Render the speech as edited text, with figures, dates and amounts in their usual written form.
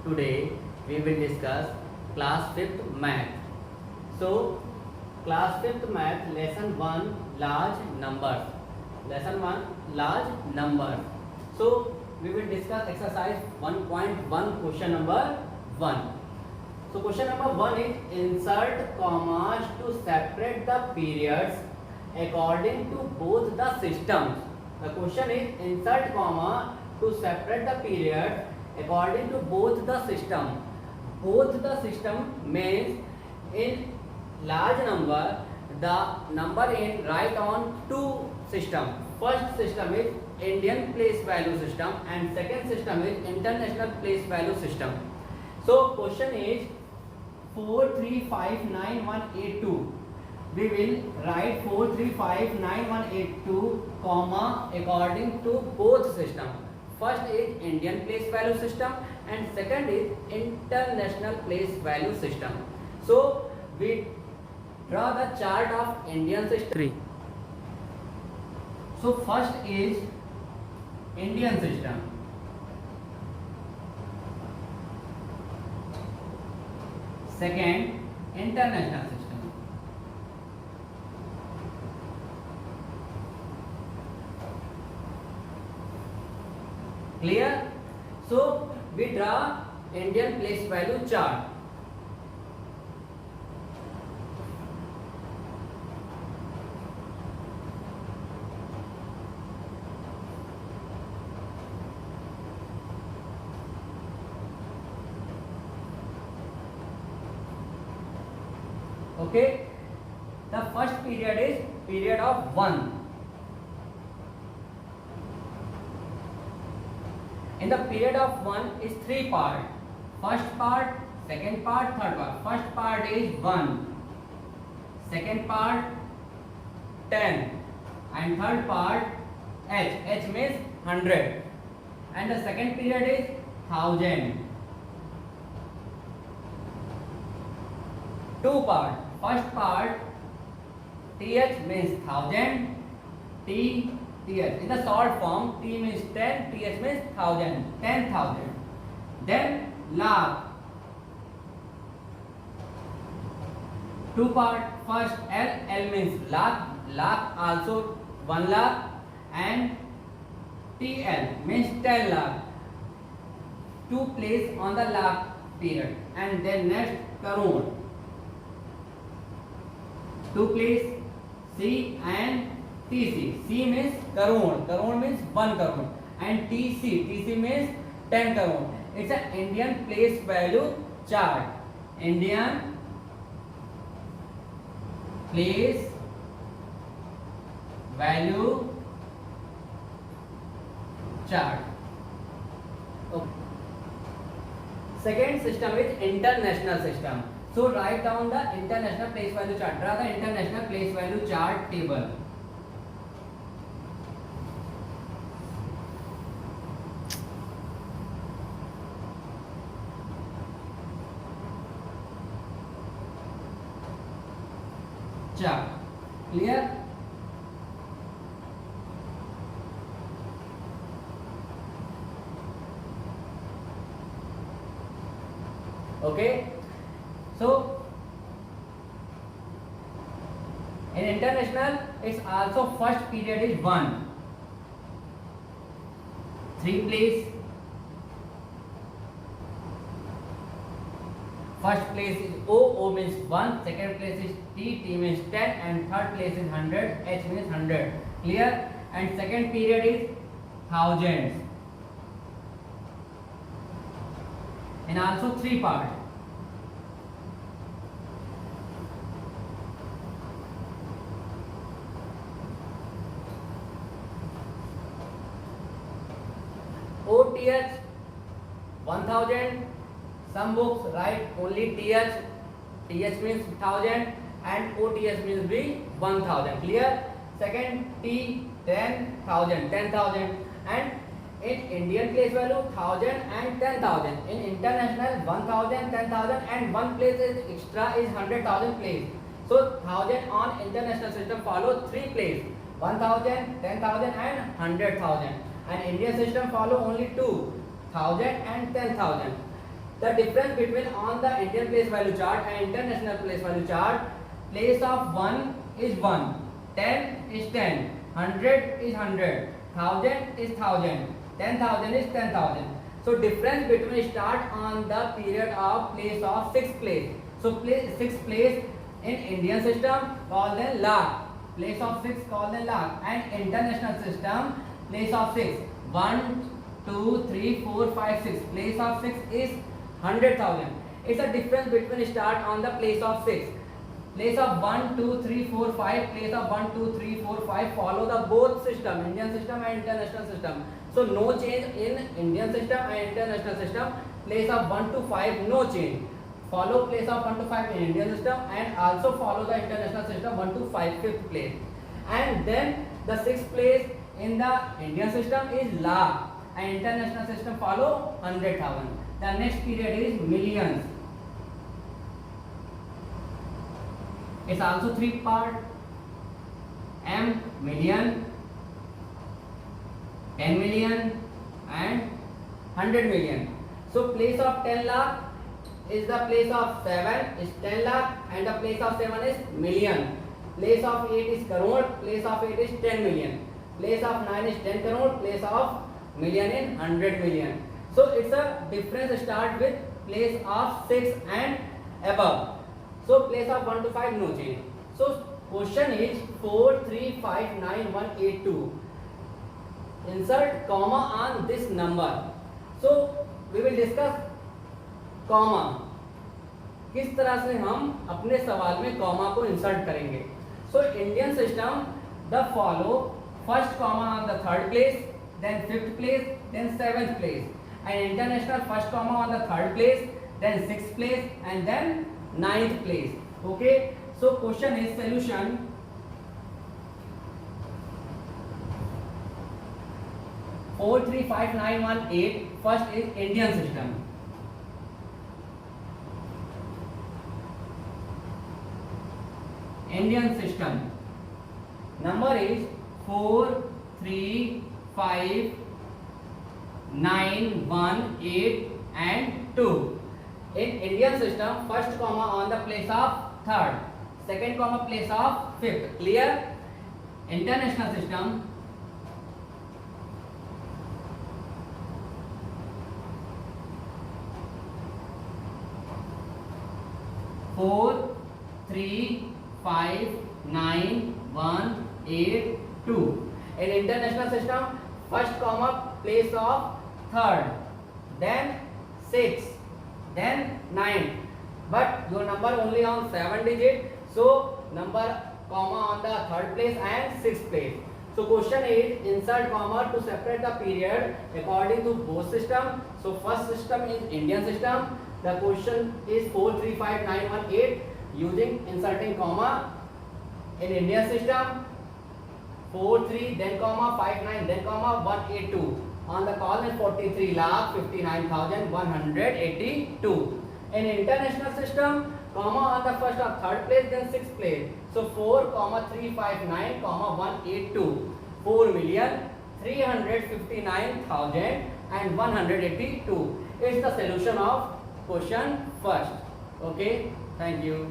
Today we will discuss class 5th math. So class 5th math lesson 1 large numbers. Lesson 1 large numbers. So we will discuss exercise 1.1 question number 1. So question number 1 is insert commas to separate the periods according to both the systems. The question is insert comma to separate the period according to both the system. Both the system means in large number, the number in write on two system. First system is Indian place value system and second system is international place value system. So question is 4359182. We will write 4359182 comma according to both system. First is Indian place value system and second is international place value system. So we draw the chart of Indian system. 3. So first is Indian system. Second, international system. Clear? So we draw Indian place value chart. Okay, the first period is period of 1. In the period of 1 is 3 part. First part, second part, third part. First part is 1. Second part 10 and third part H. H means 100. And the second period is 1000. Two part. First part TH means 1000, T TH. In the short form, T means 10, TH means 1000, 10,000. Then lakh. Two part. First L. L means lakh. Lakh also 1 lakh and TL means 10 lakh. Two place on the lakh period. And then next crore. Two place C and TC. C means crore. Crore means 1 crore. And TC. TC means 10 crore. It's an Indian place value chart. Indian place value chart. Okay. Second system is international system. So write down the international place value chart. Draw the international place value chart table. Chart. Clear? Okay. So in international, it's also first period is 1. 3 place. First place is O. O means 1. Second place is T. T means 10 and third place is 100. H means 100. Clear? And second period is thousands. And also 3 parts. OTH 1000. Some books write only TH. TH means 1000 and OTH means be 1000. Clear? Second T 10,000. 10,000. And in Indian place value 1000 and 10,000. In international 1000, 10,000 and one place is extra is 100,000 place. So 1000 on international system follow 3 place. 1000, 10,000 and 100,000. And Indian system follow only 2, 1000 and 10,000. The difference between on the Indian place value chart and international place value chart, place of 1 is 1, 10 is 10, 100 is 100, 1000 is 1000, 10,000 is 10,000. So difference between start on the period of place of 6th place. So place 6th place in Indian system called then lakh. Place of 6 called then lakh, and international system place of 6. 1, 2, 3, 4, 5, 6. Place of 6 is 100,000. It's a difference between start on the place of 6. Place of 1, 2, 3, 4, 5. Place of 1, 2, 3, 4, 5. Follow the both system, Indian system and international system. So no change in Indian system and international system. Place of 1 to 5, no change. Follow place of 1 to 5 in Indian system, and also follow the international system 1 to 5, 5th place. And then the 6th place in the Indian system is lakh, and international system follow 100,000. The next period is millions. It's also 3 part. M million, 10 million and 100 million. So place of 10 lakh is the place of 7 is 10 lakh, and the place of 7 is million. Place of 8 is crore, place of 8 is 10 million. Place of 9 is 10 crore, place of million in 100 million. So it's a difference start with place of 6 and above. So place of 1 to 5 no change. So question is 4, 3, 5, 9, 1, 8, 2. Insert comma on this number. So we will discuss comma. किस तरह से हम अपने सवाल में comma को insert करेंगे. So Indian system the follow first comma on the 3rd place, then 5th place, then 7th place, and international first comma on the 3rd place, then 6th place, and then 9th place. Okay, so question is solution. Four, 3, 5, 9, 1, 8. First is Indian system. Indian system. Number is 4, 3, 5, 9, 1, 8 and 2. In Indian system, first comma on the place of 3rd, second comma place of 5th. Clear? International system. Four, 3, 5, 9, 1, 8, 2. In international system, first comma place of 3rd, then 6, then 9. But your number only on 7 digit, so number comma on the 3rd place and 6th place. So question is insert comma to separate the period according to both system. So first system is Indian system. The question is 4, 3, 5, 9, 1, 8 using inserting comma. In Indian system 4, 3, then comma, 5, 9, then comma, 1, 8, 2. On the column 43 lakh 59,182. In international system, comma on the first or 3rd place, then 6th place. So 4, 3, 5, 9, 182. 4,359,182 is the solution of question first. Okay, thank you.